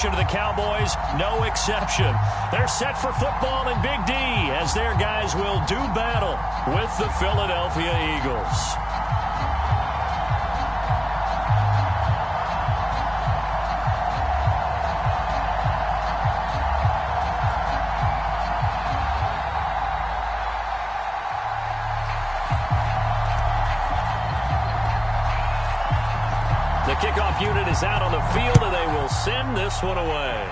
To the Cowboys, no exception. They're set for football in Big D as their guys will do battle with the Philadelphia Eagles. The kickoff unit is out on the field, and they will send this one away.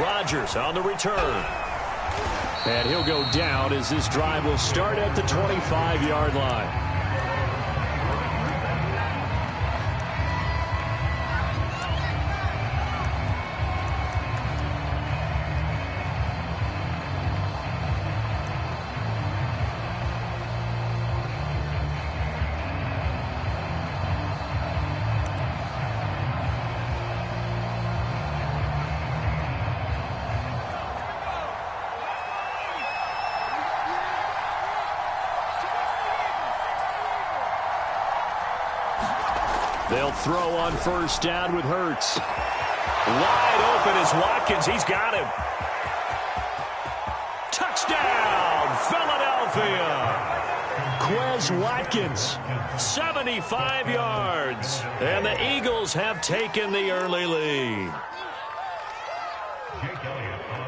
Rodgers on the return. And he'll go down as this drive will start at the 25-yard line. They'll throw on first down with Hurts. Wide open is Watkins. He's got him. Touchdown, Philadelphia. Quez Watkins, 75 yards. And the Eagles have taken the early lead.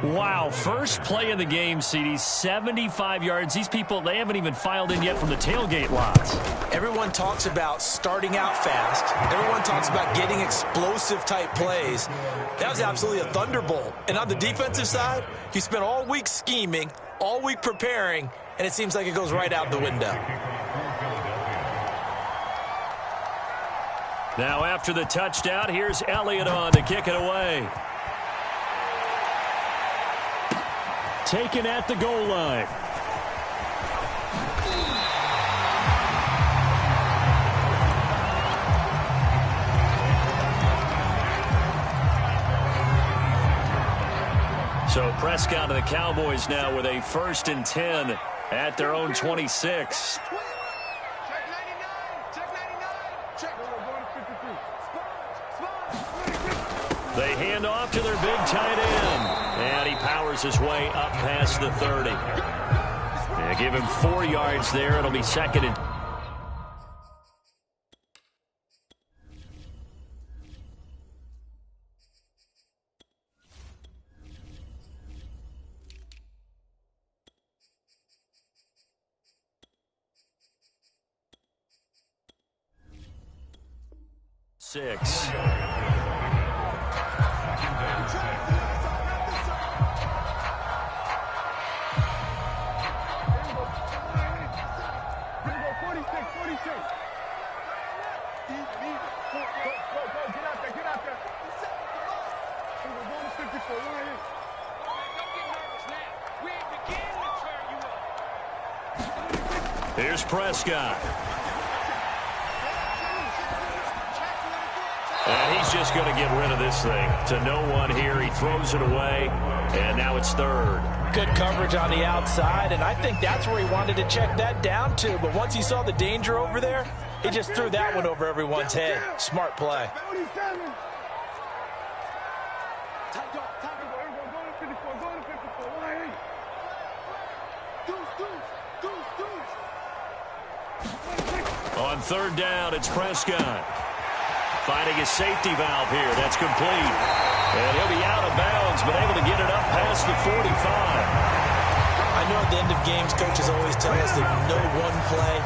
Wow, first play of the game, CD, 75 yards. These people, they haven't even filed in yet from the tailgate lots. Everyone talks about starting out fast. Everyone talks about getting explosive-type plays. That was absolutely a thunderbolt. And on the defensive side, you spent all week scheming, all week preparing, and it seems like it goes right out the window. Now after the touchdown, here's Elliott on to kick it away. Taken at the goal line. So Prescott and the Cowboys now with a 1st and 10 at their own 26. They hand off to their big tight end. And he powers his way up past the 30. They give him 4 yards there. It'll be 2nd and 6. Here's Prescott. And he's just going to get rid of this thing. To no one here. He throws it away. And now it's 3rd. Good coverage on the outside, and I think that's where he wanted to check that down to. But once he saw the danger over there, he just threw that one over everyone's head. Smart play. On 3rd down, it's Prescott. Finding his safety valve here. That's complete. And he'll be out of bounds, but able to get it up past the 45. I know at the end of games, coaches always tell us that no one play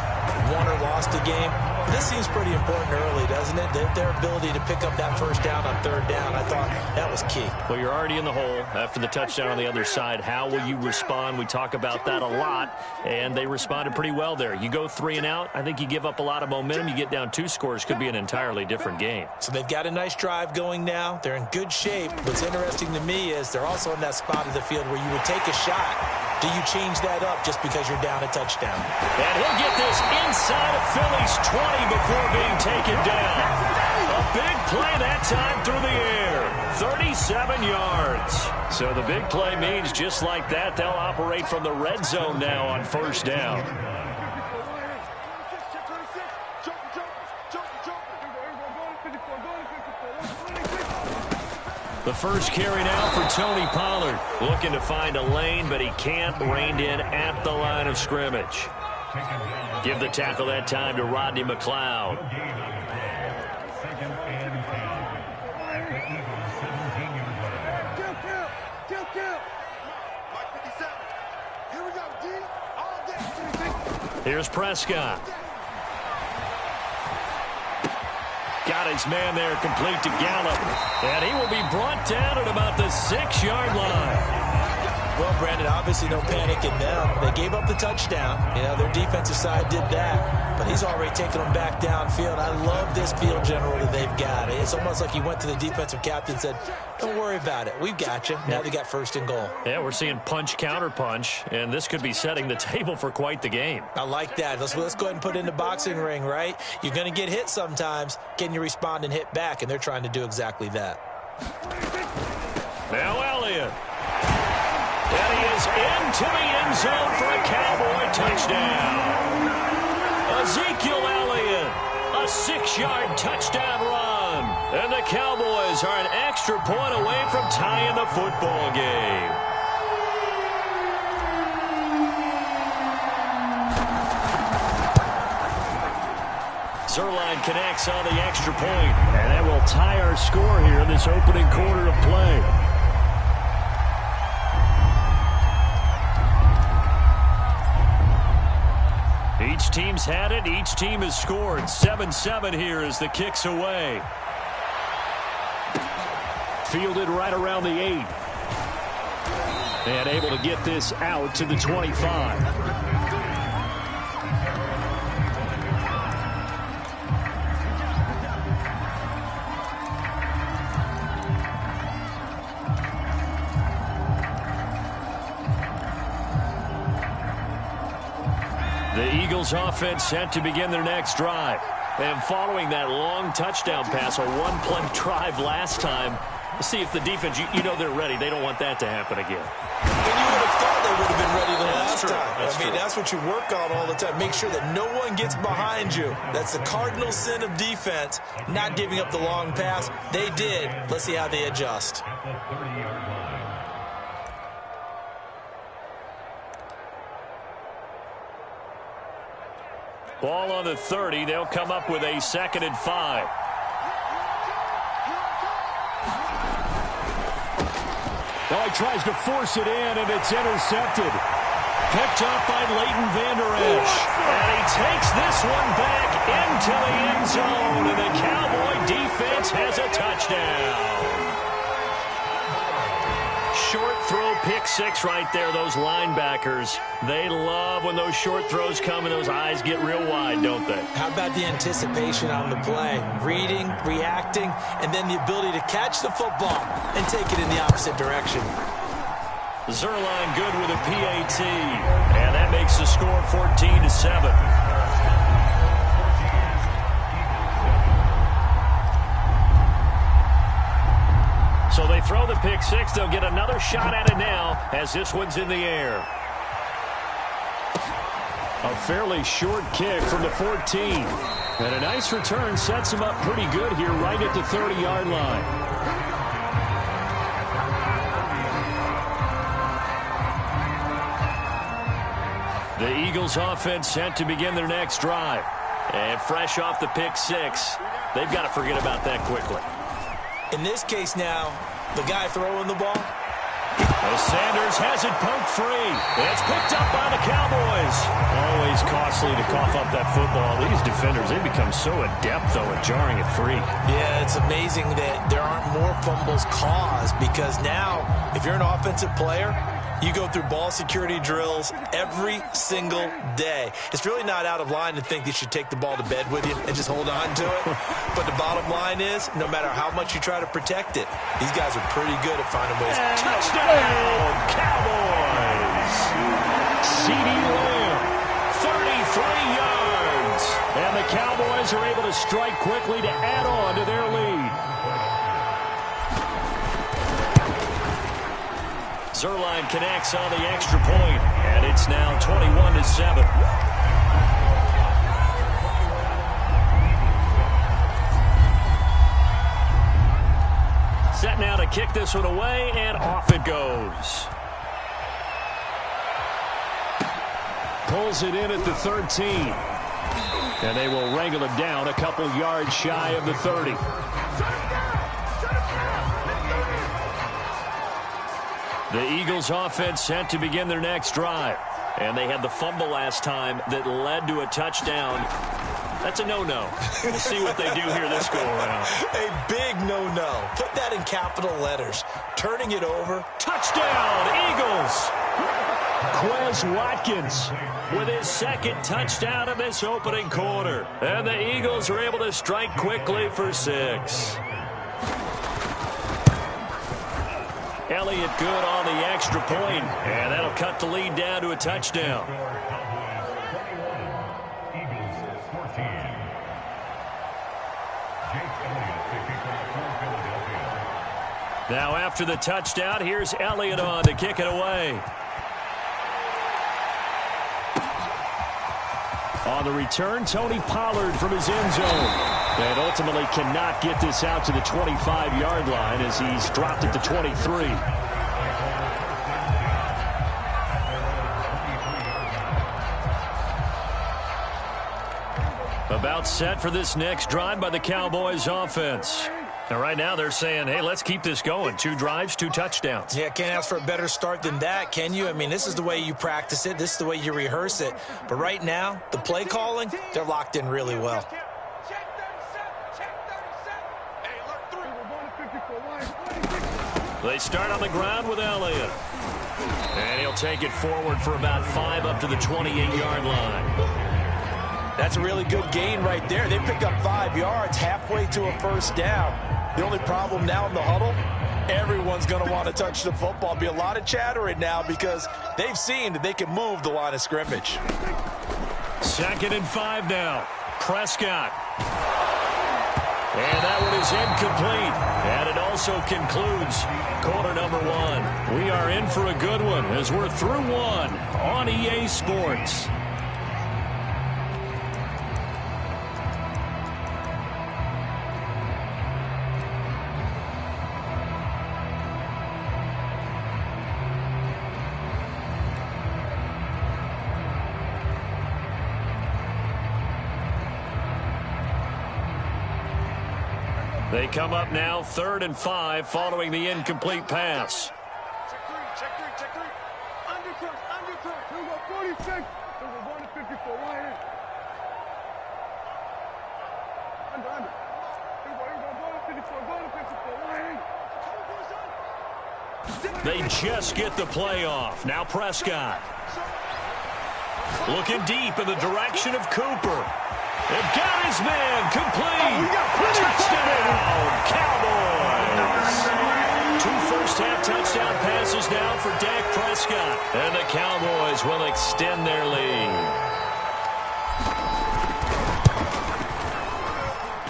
won or lost a game. This seems pretty important early, doesn't it? Their ability to pick up that 1st down on 3rd down, I thought that was key. Well, you're already in the hole after the touchdown on the other side. How will you respond? We talk about that a lot, and they responded pretty well there. You go 3 and out, I think you give up a lot of momentum. You get down 2 scores, could be an entirely different game. So they've got a nice drive going now. They're in good shape. What's interesting to me is they're also in that spot of the field where you would take a shot. Do you change that up just because you're down a touchdown? And he'll get this inside of Philly's 20 before being taken down. A big play that time through the air. 37 yards. So the big play means just like that, they'll operate from the red zone now on 1st down. The first carry now for Tony Pollard. Looking to find a lane, but he can't. Reined in at the line of scrimmage. Give the tackle that time to Rodney McLeod. Here's Prescott. Got his man there complete to Gallup. And he will be brought down at about the 6-yard line. Well, Brandon, obviously no panic in them. They gave up the touchdown. You know, their defensive side did that. But he's already taken them back downfield. I love this field general that they've got. It's almost like he went to the defensive captain and said, don't worry about it. We've got you. Now they got first and goal. Yeah, we're seeing punch, counter punch, and this could be setting the table for quite the game. I like that. Let's go ahead and put it in the boxing ring, right? You're going to get hit sometimes. Can you respond and hit back? And they're trying to do exactly that. Now Elliott. And he is into the end zone for a Cowboy touchdown. Ezekiel Elliott, a 6-yard touchdown run. And the Cowboys are an extra point away from tying the football game. Zerline connects on the extra point. And that will tie our score here in this opening quarter of play. Each team's had it. Each team has scored. 7-7 here as the kick's away. Fielded right around the 8. And able to get this out to the 25. The Eagles offense set to begin their next drive. And following that long touchdown pass, a one-play drive last time, see if the defense, you know they're ready. They don't want that to happen again. And you would have thought they would have been ready the last time. That's what you work on all the time. Make sure that no one gets behind you. That's the cardinal sin of defense, not giving up the long pass. They did. Let's see how they adjust. Ball on the 30. They'll come up with a 2nd and 5. Oh, he tries to force it in, and it's intercepted. Picked up by Leighton Vander Esch. And he takes this one back into the end zone, and the Cowboy defense has a touchdown. Short throw, pick 6 right there, those linebackers. They love when those short throws come and those eyes get real wide, don't they? How about the anticipation on the play? Reading, reacting, and then the ability to catch the football and take it in the opposite direction. Zerline good with a PAT, and that makes the score 14-7. So they throw the pick 6. They'll get another shot at it now as this one's in the air. A fairly short kick from the 14. And a nice return sets him up pretty good here right at the 30-yard line. The Eagles offense set to begin their next drive. And fresh off the pick 6, they've got to forget about that quickly. In this case now, the guy throwing the ball. Sanders has it poked free. It's picked up by the Cowboys. Always costly to cough up that football. These defenders, they become so adept, though, at jarring it free. Yeah, it's amazing that there aren't more fumbles caused because now, if you're an offensive player, you go through ball security drills every single day. It's really not out of line to think you should take the ball to bed with you and just hold on to it. But the bottom line is, no matter how much you try to protect it, these guys are pretty good at finding ways. Touchdown, Cowboys! CeeDee Lamb, 33 yards. And the Cowboys are able to strike quickly to add on to their lead. Zerline connects on the extra point, and it's now 21-7. set now to kick this one away, and off it goes. Pulls it in at the 13. And they will wrangle it down a couple yards shy of the 30. The Eagles offense set to begin their next drive. And they had the fumble last time that led to a touchdown. That's a no-no. We'll see what they do here this go-around. A big no-no. Put that in capital letters. Turning it over. Touchdown, Eagles! Quez Watkins with his second touchdown in this opening quarter. And the Eagles are able to strike quickly for 6. Elliott good on the extra point, and that'll cut the lead down to a touchdown. Now after the touchdown, here's Elliott on to kick it away. On the return, Tony Pollard from his end zone. And ultimately cannot get this out to the 25-yard line as he's dropped it to 23. About set for this next drive by the Cowboys offense. And right now they're saying, hey, let's keep this going. 2 drives, 2 touchdowns. Yeah, can't ask for a better start than that, can you? I mean, this is the way you practice it. This is the way you rehearse it. But right now, the play calling, they're locked in really well. They start on the ground with Elliott. And he'll take it forward for about 5 up to the 28-yard line. That's a really good gain right there. They pick up 5 yards halfway to a first down. The only problem now in the huddle, everyone's going to want to touch the football. Be a lot of chattering now because they've seen that they can move the line of scrimmage. 2nd and 5 now. Prescott. And that one is incomplete. And it also concludes quarter number 1. We are in for a good one as we're through 1 on EA Sports. They come up now 3rd and 5 following the incomplete pass. Check three. Undercut. Here we go, 46. Here we go, 154, right in. Under. Here we go, 154, right in. They just get the play off. Now Prescott. Looking deep in the direction of Cooper. They've got his man complete. Touchdown, Cowboys. 2 first-half touchdown passes now for Dak Prescott. And the Cowboys will extend their lead.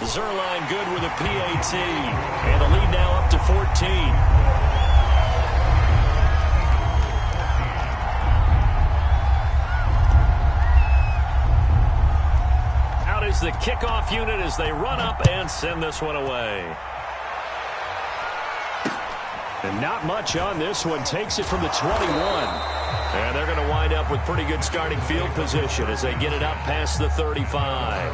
Zerline good with a PAT. And the lead now up to 14. Is the kickoff unit as they run up and send this one away. And not much on this one. Takes it from the 21. And they're going to wind up with pretty good starting field position as they get it up past the 35.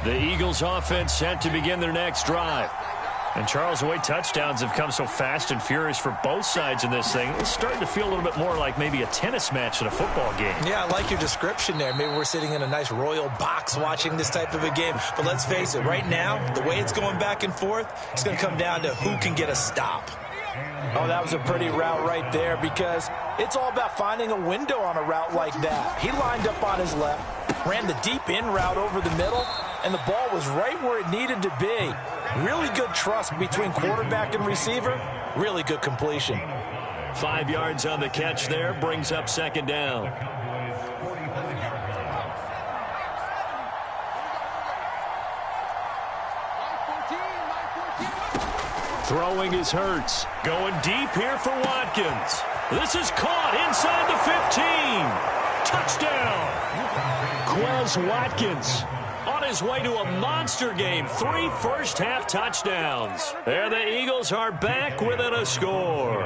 The Eagles offense set to begin their next drive. And Charles, the way touchdowns have come so fast and furious for both sides in this thing, it's starting to feel a little bit more like maybe a tennis match than a football game. Yeah, I like your description there. Maybe we're sitting in a nice royal box watching this type of a game. But let's face it, right now, the way it's going back and forth, it's going to come down to who can get a stop. Oh, that was a pretty route right there because it's all about finding a window on a route like that. He lined up on his left, ran the deep in route over the middle, and the ball was right where it needed to be. Really good trust between quarterback and receiver. Really good completion. 5 yards on the catch there, brings up 2nd down. Throwing his Hurts. Going deep here for Watkins. This is caught inside the 15. Touchdown. Quez Watkins on his way to a monster game. 3 first-half touchdowns. And the Eagles are back within a score.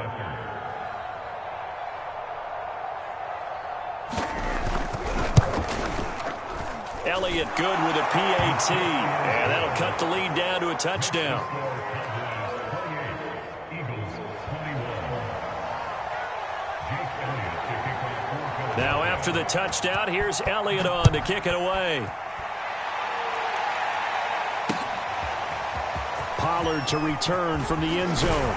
Elliott good with a PAT. And that'll cut the lead down to a touchdown. Now after the touchdown, here's Elliott on to kick it away. Pollard to return from the end zone.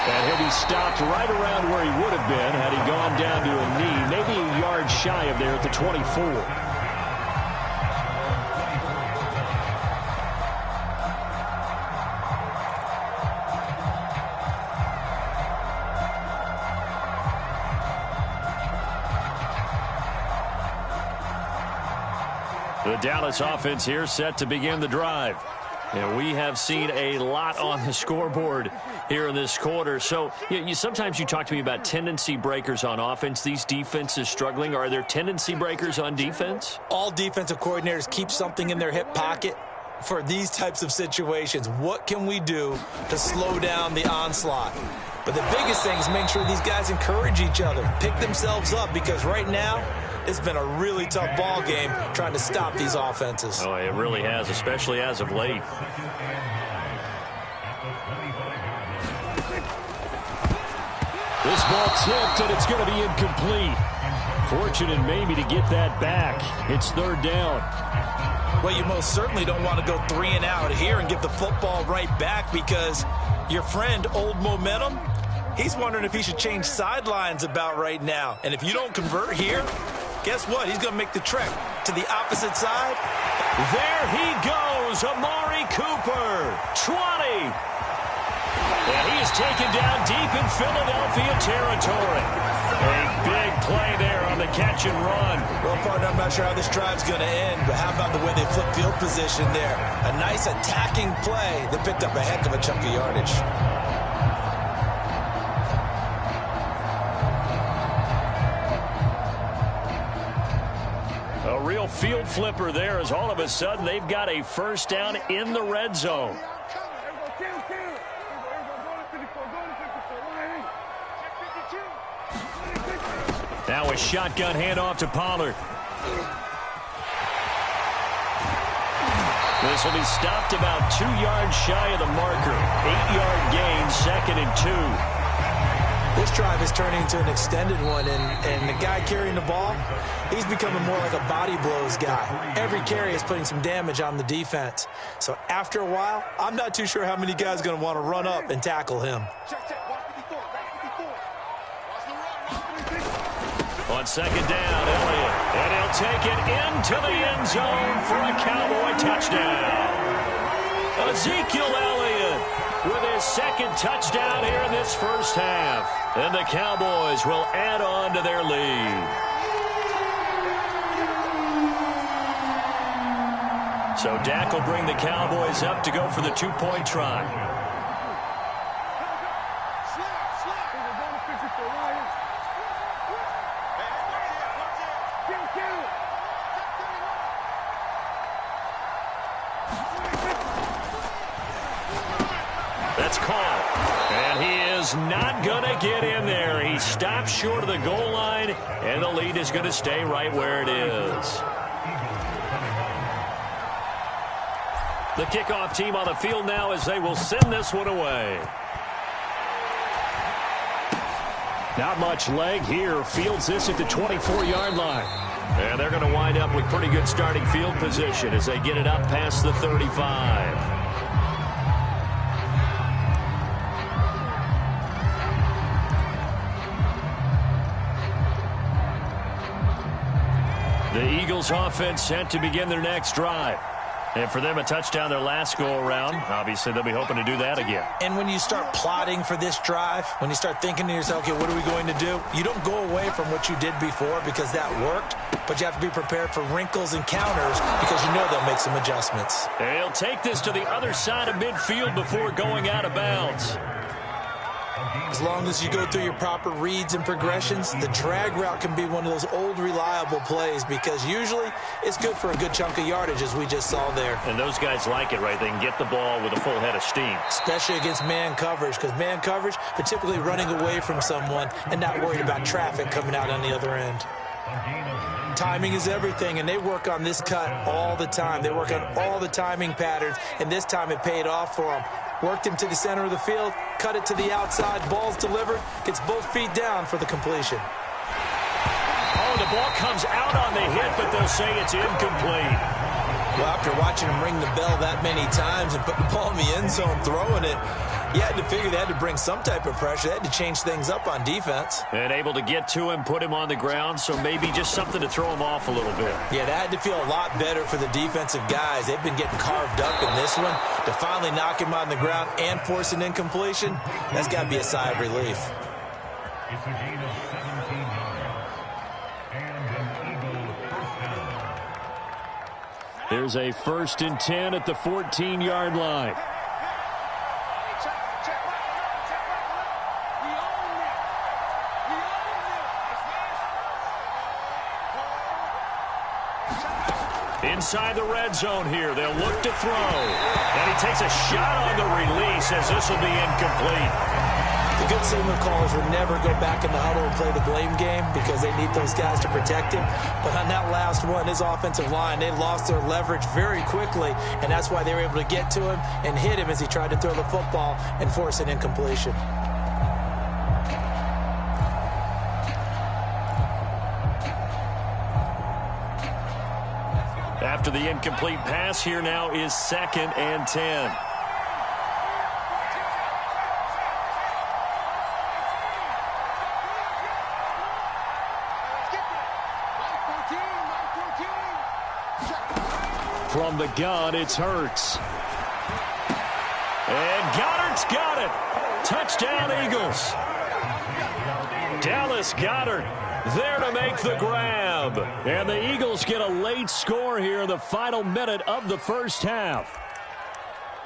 And he'll be stopped right around where he would have been had he gone down to a knee, maybe a yard shy of there at the 24. The Dallas offense here set to begin the drive. And we have seen a lot on the scoreboard here in this quarter. So sometimes you talk to me about tendency breakers on offense. These defenses struggling. Are there tendency breakers on defense? All defensive coordinators keep something in their hip pocket for these types of situations. What can we do to slow down the onslaught? But the biggest thing is make sure these guys encourage each other, pick themselves up, because right now it's been a really tough ball game trying to stop these offenses. Oh, it really has, especially as of late. This ball tipped, and it's going to be incomplete. Fortunate maybe to get that back. It's third down. Well, you most certainly don't want to go 3 and out here and give the football right back, because your friend, Old Momentum, he's wondering if he should change sidelines about right now. And if you don't convert here, guess what? He's going to make the trek to the opposite side. There he goes, Amari Cooper, 20. And he is taken down deep in Philadelphia territory. A big play there on the catch and run. Well, partner, I'm not sure how this drive's going to end, but how about the way they flip field position there? A nice attacking play that picked up a heck of a chunk of yardage. A real field flipper there, as all of a sudden they've got a first down in the red zone. Now a shotgun handoff to Pollard. This will be stopped about 2 yards shy of the marker. 8-yard gain, 2nd and 2. This drive is turning into an extended one, and the guy carrying the ball, he's becoming more like a body blows guy. Every carry is putting some damage on the defense. So after a while, I'm not too sure how many guys are going to want to run up and tackle him. On second down, Elliott. And he'll take it into the end zone for a Cowboy touchdown. Ezekiel Elliott with his 2nd touchdown here in this first half. And the Cowboys will add on to their lead. So Dak will bring the Cowboys up to go for the 2-point try. That's caught. And he is not going to get in there. He stops short of the goal line, and the lead is going to stay right where it is. The kickoff team on the field now as they will send this one away. Not much leg here. Fields this at the 24-yard line. And they're going to wind up with pretty good starting field position as they get it up past the 35. The Eagles offense set to begin their next drive. And for them, a touchdown their last go-around. Obviously, they'll be hoping to do that again. And when you start plotting for this drive, when you start thinking to yourself, okay, what are we going to do? You don't go away from what you did before because that worked, but you have to be prepared for wrinkles and counters because you know they'll make some adjustments. They'll take this to the other side of midfield before going out of bounds. As long as you go through your proper reads and progressions, the drag route can be one of those old reliable plays because usually it's good for a good chunk of yardage as we just saw there. And those guys like it, right? They can get the ball with a full head of steam. Especially against man coverage because man coverage, they're typically running away from someone and not worried about traffic coming out on the other end. Timing is everything, and they work on this cut all the time. They work on all the timing patterns, and this time it paid off for them. Worked him to the center of the field, cut it to the outside, ball's delivered, gets both feet down for the completion. Oh, the ball comes out on the hit, but they'll say it's incomplete. Well, after watching him ring the bell that many times and put the ball in the end zone throwing it, you had to figure they had to bring some type of pressure. They had to change things up on defense. And able to get to him, put him on the ground, so maybe just something to throw him off a little bit. Yeah, that had to feel a lot better for the defensive guys. They've been getting carved up in this one. To finally knock him on the ground and force an incompletion, that's got to be a sigh of relief. It's a gain of 17 yards. And an Eagle first down. There's a 1st and 10 at the 14-yard line. Inside the red zone here. They'll look to throw. And he takes a shot on the release as this will be incomplete. The good signal callers would never go back in the huddle and play the blame game because they need those guys to protect him. But on that last one, his offensive line, they lost their leverage very quickly, and that's why they were able to get to him and hit him as he tried to throw the football and force an incompletion. After the incomplete pass, here now is 2nd and 10. From the gun, it's Hurts. And Goddard's got it. Touchdown, Eagles. Dallas Goedert there to make the grab. And the Eagles get a late score here in the final minute of the first half.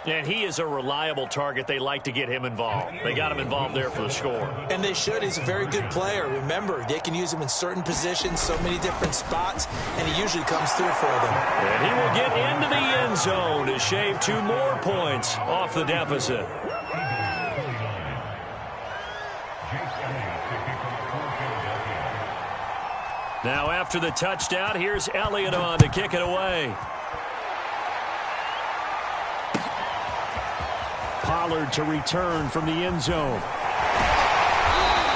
And he is a reliable target. They like to get him involved. They got him involved there for the score. And they should. He's a very good player. Remember, they can use him in certain positions, so many different spots, and he usually comes through for them. And he will get into the end zone to shave 2 more points off the deficit. Now after the touchdown, here's Elliott on to kick it away. Pollard to return from the end zone.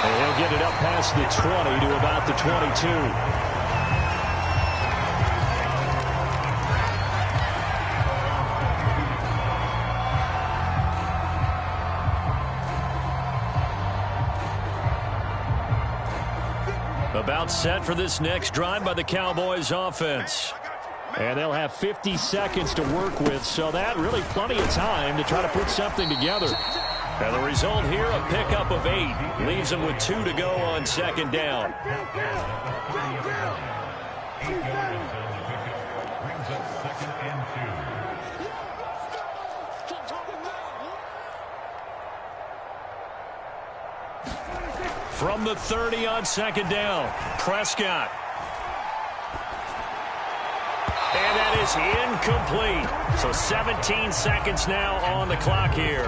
And he'll get it up past the 20 to about the 22. About set for this next drive by the Cowboys offense. And they'll have 50 seconds to work with, so that really plenty of time to try to put something together. And the result here, a pickup of 8. Leaves them with 2 to go on 2nd down. From the 30 on 2nd down, Prescott. And that is incomplete. So 17 seconds now on the clock here.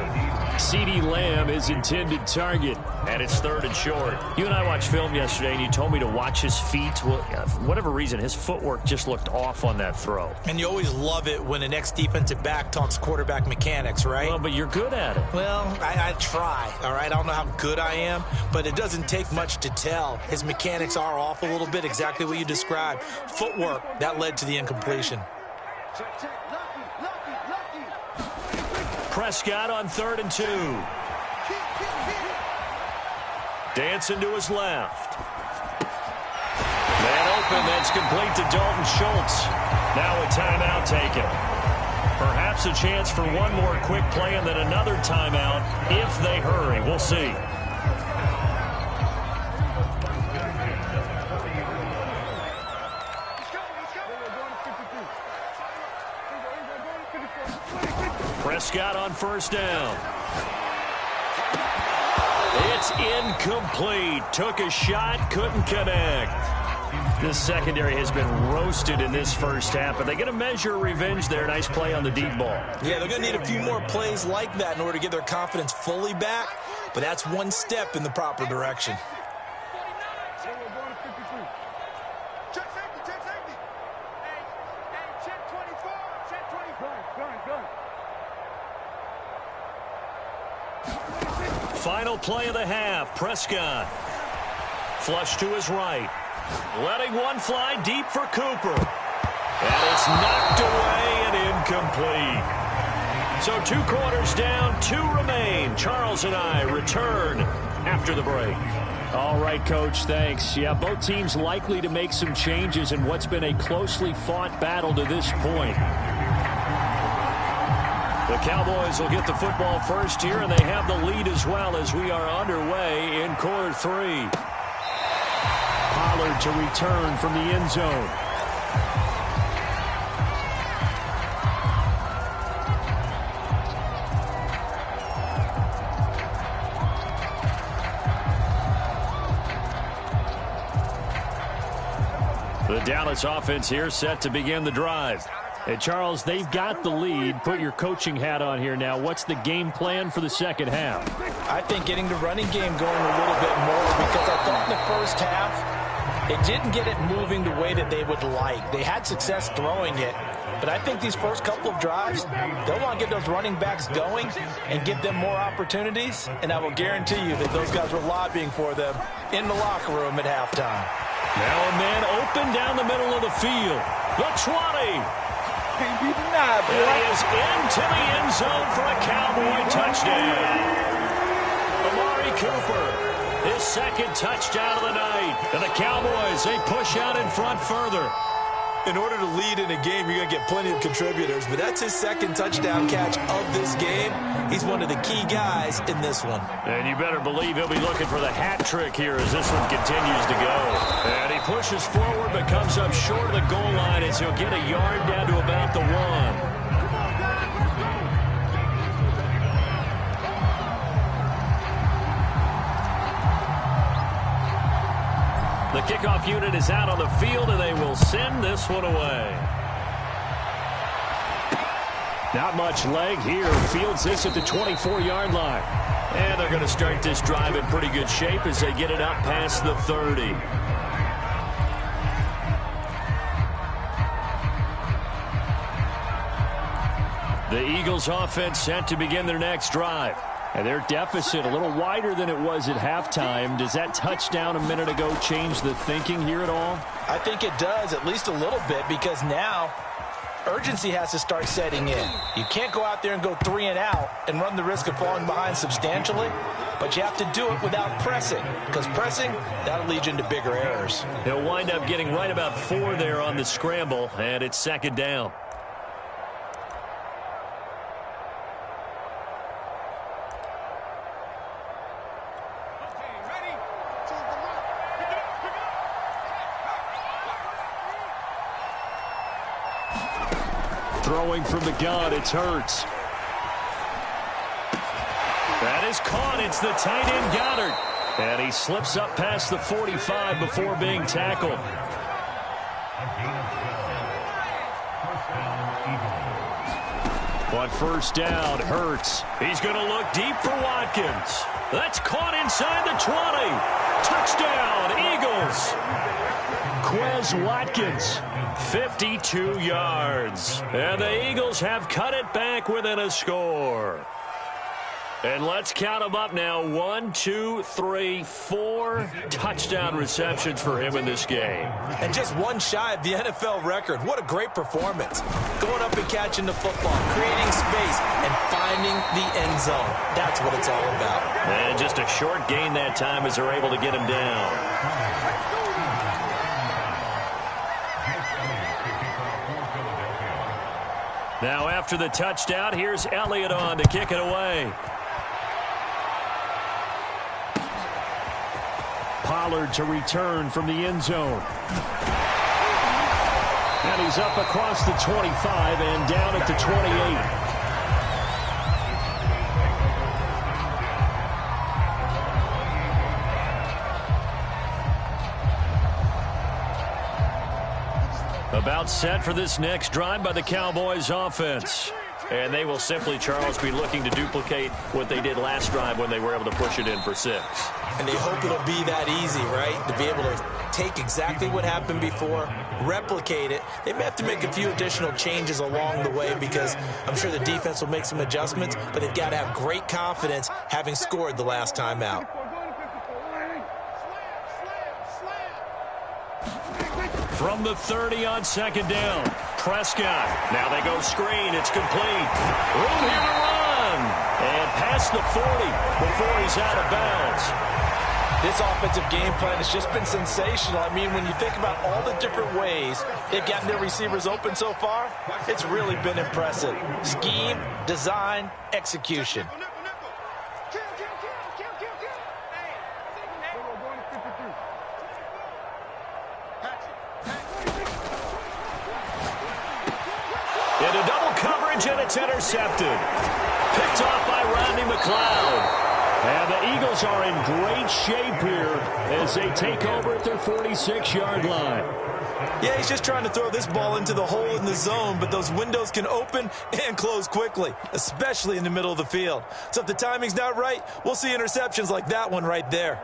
CeeDee Lamb is intended target, and it's 3rd and short. You and I watched film yesterday, and you told me to watch his feet. Well, for whatever reason, his footwork just looked off on that throw. And you always love it when the next defensive back talks quarterback mechanics, right? Well, but you're good at it. Well, I try, all right? I don't know how good I am, but it doesn't take much to tell. His mechanics are off a little bit, exactly what you described. Footwork, that led to the incompletion. Prescott on 3rd and 2. Dancing to his left. Man open, that's complete to Dalton Schultz. Now a timeout taken. Perhaps a chance for one more quick play and then another timeout if they hurry. We'll see. Prescott on first down. It's incomplete. Took a shot, couldn't connect. This secondary has been roasted in this first half, but they're going to measure revenge there. Nice play on the deep ball. Yeah, they're going to need a few more plays like that in order to get their confidence fully back, but that's one step in the proper direction. Check safety, check safety. Hey, check 24, check 24. Final play of the half. Prescott. Flush to his right. Letting one fly deep for Cooper. And it's knocked away and incomplete. So 2 quarters down, 2 remain. Charles and I return after the break. All right, Coach, thanks. Yeah, both teams likely to make some changes in what's been a closely fought battle to this point. The Cowboys will get the football first here, and they have the lead as well as we are underway in quarter 3. Pollard to return from the end zone. The Dallas offense here set to begin the drive. Hey, Charles, they've got the lead. Put your coaching hat on here now. What's the game plan for the second half? I think getting the running game going a little bit more, because I thought in the first half it didn't get it moving the way that they would like. They had success throwing it, but I think these first couple of drives, they'll want to get those running backs going and give them more opportunities, and I will guarantee you that those guys were lobbying for them in the locker room at halftime. Now a man open down the middle of the field. The 20. Can't be denied, boy. And he is into the end zone for a Cowboy touchdown. Amari Cooper, his second touchdown of the night. And the Cowboys, they push out in front further. In order to lead in a game, you're going to get plenty of contributors, but that's his second touchdown catch of this game. He's one of the key guys in this one. And you better believe he'll be looking for the hat trick here as this one continues to go. And he pushes forward but comes up short of the goal line as he'll get a yard down to about the 1. The kickoff unit is out on the field, and they will send this one away. Not much leg here. Fields this at the 24-yard line. And they're going to start this drive in pretty good shape as they get it up past the 30. The Eagles offense set to begin their next drive. And their deficit a little wider than it was at halftime. Does that touchdown a minute ago change the thinking here at all? I think it does, at least a little bit, because now urgency has to start setting in. You can't go out there and go 3 and out and run the risk of falling behind substantially, but you have to do it without pressing, because pressing, that'll lead you into bigger errors. They'll wind up getting right about 4 there on the scramble, and it's second down. Throwing from the gun, it's Hurts. That is caught. It's the tight end Goddard. And he slips up past the 45 before being tackled. On first down, Hurts. He's going to look deep for Watkins. That's caught inside the 20. Touchdown, Eagles. Quez Watkins. 52 yards. And the Eagles have cut it back within a score. And let's count them up now. 1, 2, 3, 4 touchdown receptions for him in this game. And just one shy of the NFL record. What a great performance. Going up and catching the football, creating space, and finding the end zone. That's what it's all about. And just a short gain that time as they're able to get him down. Now after the touchdown, here's Elliott on to kick it away. Pollard to return from the end zone. And he's up across the 25 and down at the 28. About set for this next drive by the Cowboys offense. And they will simply, Charles, be looking to duplicate what they did last drive when they were able to push it in for 6. And they hope it'll be that easy, right? To be able to take exactly what happened before, replicate it. They may have to make a few additional changes along the way because I'm sure the defense will make some adjustments, but they've got to have great confidence having scored the last time out. From the 30 on second down, Prescott. Now they go screen. It's complete. Room here to run. And past the 40 before he's out of bounds. This offensive game plan has just been sensational. I mean, when you think about all the different ways they've gotten their receivers open so far, it's really been impressive. Scheme, design, execution. Into double coverage, and it's intercepted. Picked off by Rodney McLeod. And the Eagles are in great shape here as they take over at their 46-yard line. Yeah, he's just trying to throw this ball into the hole in the zone, but those windows can open and close quickly, especially in the middle of the field. So if the timing's not right, we'll see interceptions like that one right there.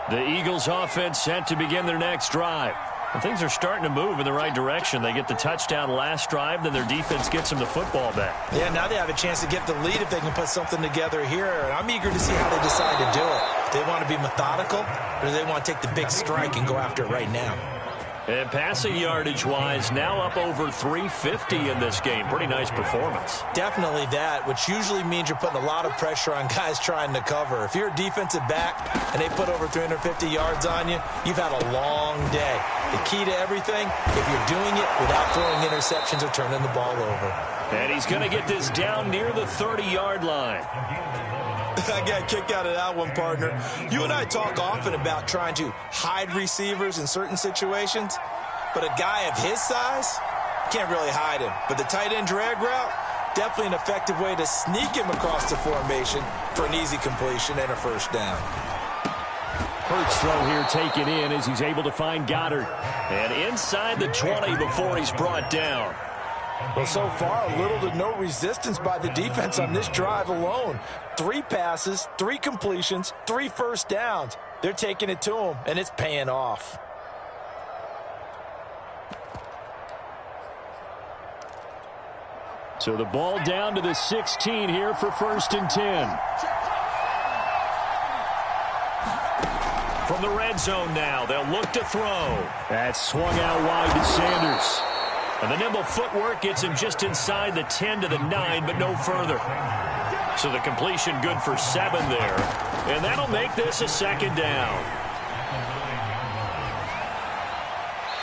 The Eagles offense set to begin their next drive. And things are starting to move in the right direction. They get the touchdown last drive, then their defense gets them the football back. Yeah, now they have a chance to get the lead if they can put something together here. And I'm eager to see how they decide to do it. Do they want to be methodical, or do they want to take the big strike and go after it right now? And passing yardage-wise, now up over 350 in this game. Pretty nice performance. Definitely that, which usually means you're putting a lot of pressure on guys trying to cover. If you're a defensive back and they put over 350 yards on you, you've had a long day. The key to everything, if you're doing it without throwing interceptions or turning the ball over. And he's going to get this down near the 30-yard line. I got a kick out of that one, partner. You and I talk often about trying to hide receivers in certain situations, but a guy of his size can't really hide him. But the tight end drag route, definitely an effective way to sneak him across the formation for an easy completion and a first down. Hurts throw here taken in as he's able to find Goddard. And inside the 20 before he's brought down. Well, so far, little to no resistance by the defense on this drive alone. 3 passes, 3 completions, 3 first downs. They're taking it to him, and it's paying off. So the ball down to the 16 here for 1st and 10. From the red zone now, they'll look to throw. That's swung out wide to Sanders. And the nimble footwork gets him just inside the 10 to the 9, but no further. So the completion good for 7 there. And that'll make this a 2nd down.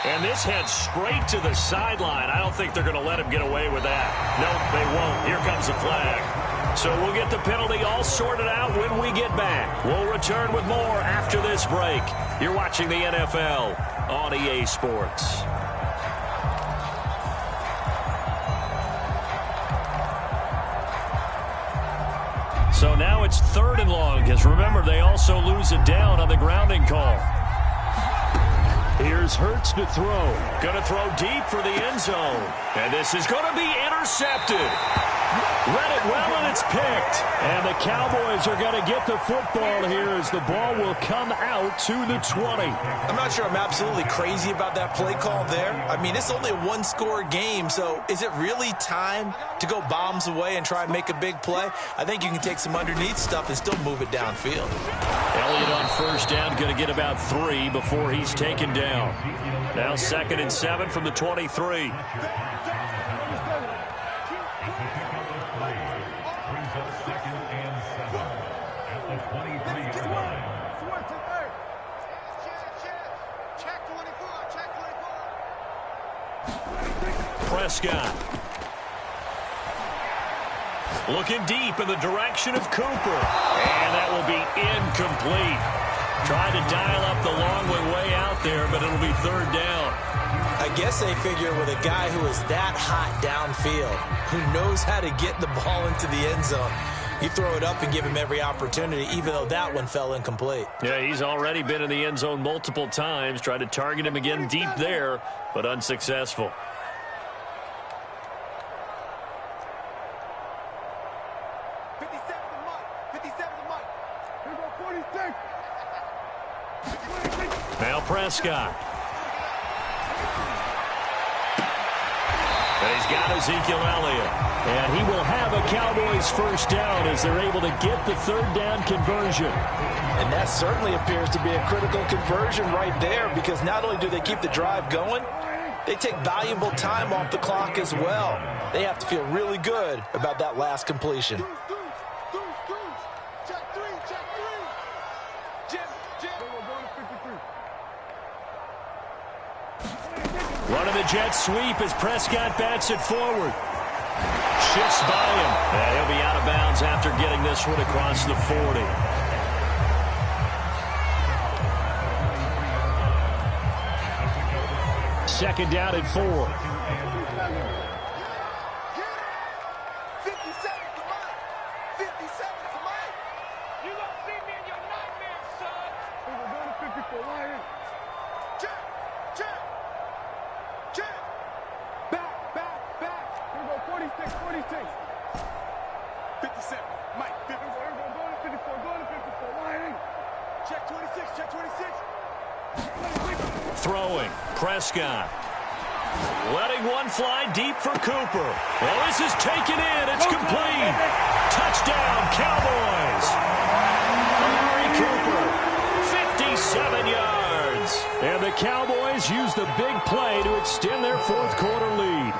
And this heads straight to the sideline. I don't think they're going to let him get away with that. Nope, they won't. Here comes the flag. So we'll get the penalty all sorted out when we get back. We'll return with more after this break. You're watching the NFL on EA Sports. So now it's 3rd and long, because remember, they also lose it down on the grounding call. Here's Hurts to throw. Going to throw deep for the end zone. And this is going to be intercepted. Read it well, and it's picked. And the Cowboys are going to get the football here as the ball will come out to the 20. I'm not sure I'm absolutely crazy about that play call there. I mean, it's only a 1-score game, so is it really time to go bombs away and try and make a big play? I think you can take some underneath stuff and still move it downfield. Elliott on 1st down, going to get about 3 before he's taken down. Now 2nd and 7 from the 23. Prescott. Looking deep in the direction of Cooper. And that will be incomplete. Trying to dial up the long way out there, but it'll be third down. I guess they figure with a guy who is that hot downfield, who knows how to get the ball into the end zone, you throw it up and give him every opportunity, even though that one fell incomplete. Yeah, he's already been in the end zone multiple times. Tried to target him again deep there, but unsuccessful. Now Prescott. And he's got Ezekiel Elliott. And he will have a Cowboys first down as they're able to get the third down conversion. And that certainly appears to be a critical conversion right there, because not only do they keep the drive going, they take valuable time off the clock as well. They have to feel really good about that last completion. Running the jet sweep as Prescott bats it forward. Shifts by him. And he'll be out of bounds after getting this one across the 40. Second down and 4. 57 to Mike. 57 to Mike. You gonna see me in your nightmares, son. We're going to 54. Right in. Check. Check. Check. Back. Here we go. 46. 57. Mike. 54. Here we go. Going to 54. Going to 54. Right in. Check 26. Check 26. Throwing. Prescott. Letting one fly deep for Cooper. Well, this is taken in. It's complete. Touchdown, Cowboys. Amari Cooper, 57 yards. And the Cowboys use the big play to extend their fourth quarter lead.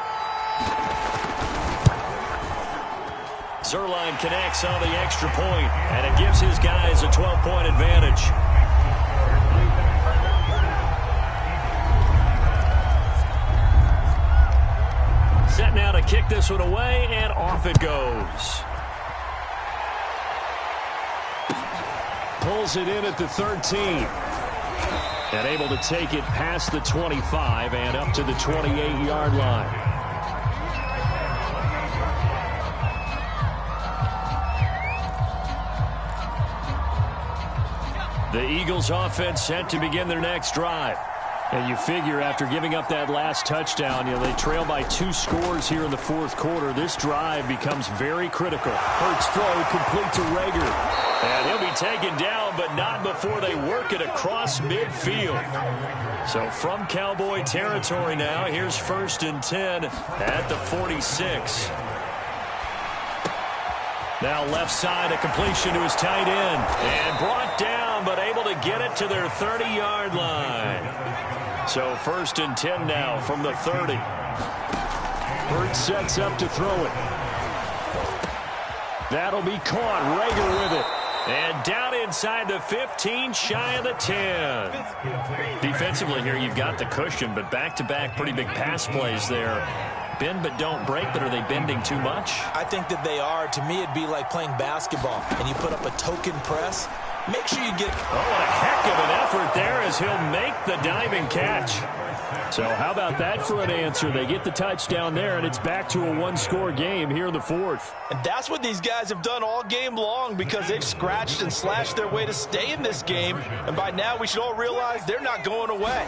Zerline connects on the extra point, and it gives his guys a 12-point advantage. Set now to kick this one away, and off it goes. Pulls it in at the 13. And able to take it past the 25 and up to the 28-yard line. The Eagles offense set to begin their next drive. And you figure after giving up that last touchdown, they trail by 2 scores here in the fourth quarter. This drive becomes very critical. Hurts throw complete to Rager. And he'll be taken down, but not before they work it across midfield. So from Cowboy territory now, here's 1st and 10 at the 46. Now left side, a completion to his tight end. And brought down, but able to get it to their 30-yard line. So 1st and 10 now from the 30. Hurts sets up to throw it. That'll be caught. Rager with it. And down inside the 15, shy of the 10. Defensively here, you've got the cushion, but back-to-back pretty big pass plays there. Bend but don't break, but are they bending too much? I think that they are. To me, it'd be like playing basketball, and you put up a token press. Make sure you get... Oh, what a heck of an effort there as he'll make the diving catch. So how about that for an answer? They get the touchdown there, and it's back to a 1-score game here in the fourth. And that's what these guys have done all game long, because they've scratched and slashed their way to stay in this game. And by now, we should all realize they're not going away.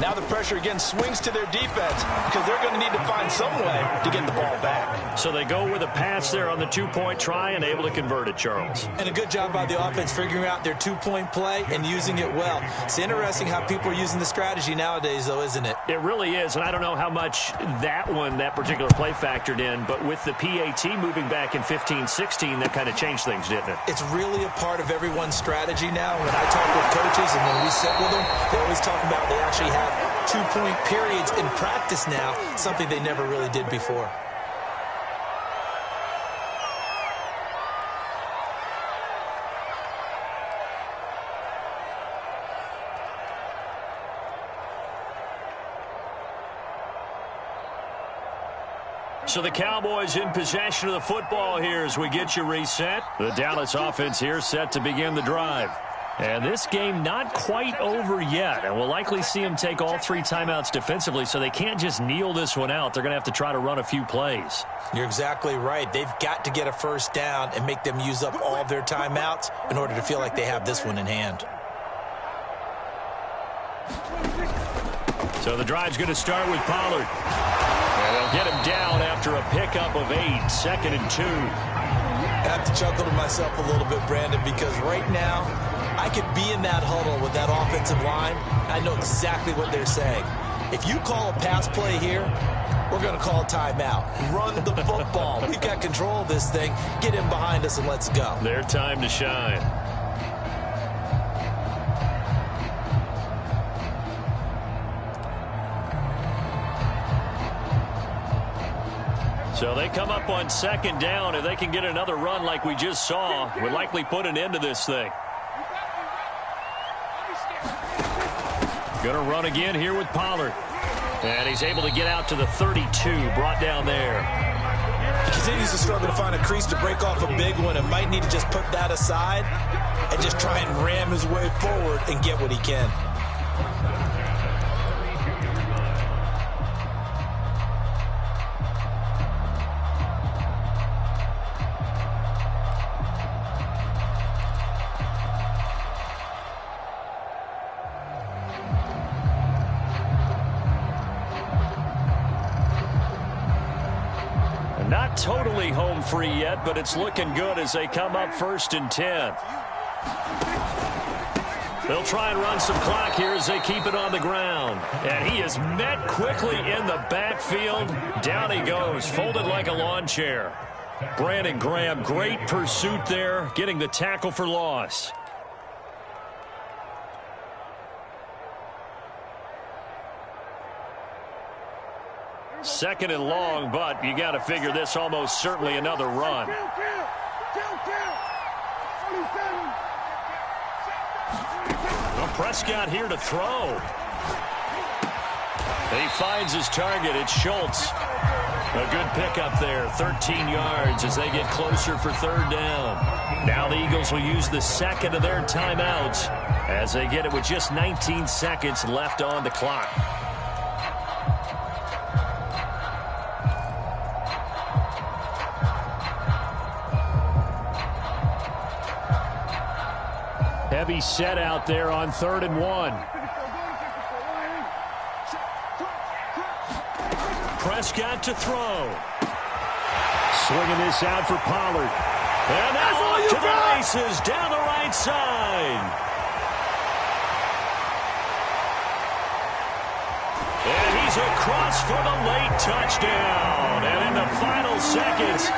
Now the pressure again swings to their defense, because they're going to need to find some way to get the ball back. So they go with a pass there on the 2-point try and able to convert it, Charles. And a good job by the offense figuring out their 2-point play and using it well. It's interesting how people are using the strategy nowadays, though, isn't it? It really is, and I don't know how much that particular play factored in, but with the PAT moving back in 15-16, that kind of changed things, didn't it? It's really a part of everyone's strategy now. When I talk with coaches and when we sit with them, they always talk about they actually have 2-point periods in practice now, something they never really did before. So the Cowboys in possession of the football here as we get you reset. The Dallas offense here set to begin the drive. And this game not quite over yet. And we'll likely see them take all 3 timeouts defensively, so they can't just kneel this one out. They're going to have to try to run a few plays. You're exactly right. They've got to get a first down and make them use up all of their timeouts in order to feel like they have this one in hand. So the drive's going to start with Pollard. And they'll get him down after a pickup of 8, 2nd and 2. I have to chuckle to myself a little bit, Brandon, because right now I could be in that huddle with that offensive line. I know exactly what they're saying. If you call a pass play here, we're going to call a timeout. Run the football. We've got control of this thing. Get in behind us and let's go. Their time to shine. So they come up on 2nd down. If they can get another run like we just saw, would likely put an end to this thing. Going to run again here with Pollard. And he's able to get out to the 32, brought down there. He continues to struggle to find a crease to break off a big one and might need to just put that aside and just try and ram his way forward and get what he can. Not totally home free yet, but it's looking good as they come up 1st and 10. They'll try and run some clock here as they keep it on the ground. And he is met quickly in the backfield. Down he goes, folded like a lawn chair. Brandon Graham, great pursuit there, getting the tackle for loss. Second and long, but you got to figure this almost certainly another run. Well, Prescott here to throw. He finds his target. It's Schultz. A good pickup there, 13 yards as they get closer for 3rd down. Now the Eagles will use the 2nd of their timeouts as they get it with just 19 seconds left on the clock. Heavy set out there on 3rd and 1. Prescott to throw. Swinging this out for Pollard. And now off to the races down the right side. And he's across for the late touchdown. And in the final seconds,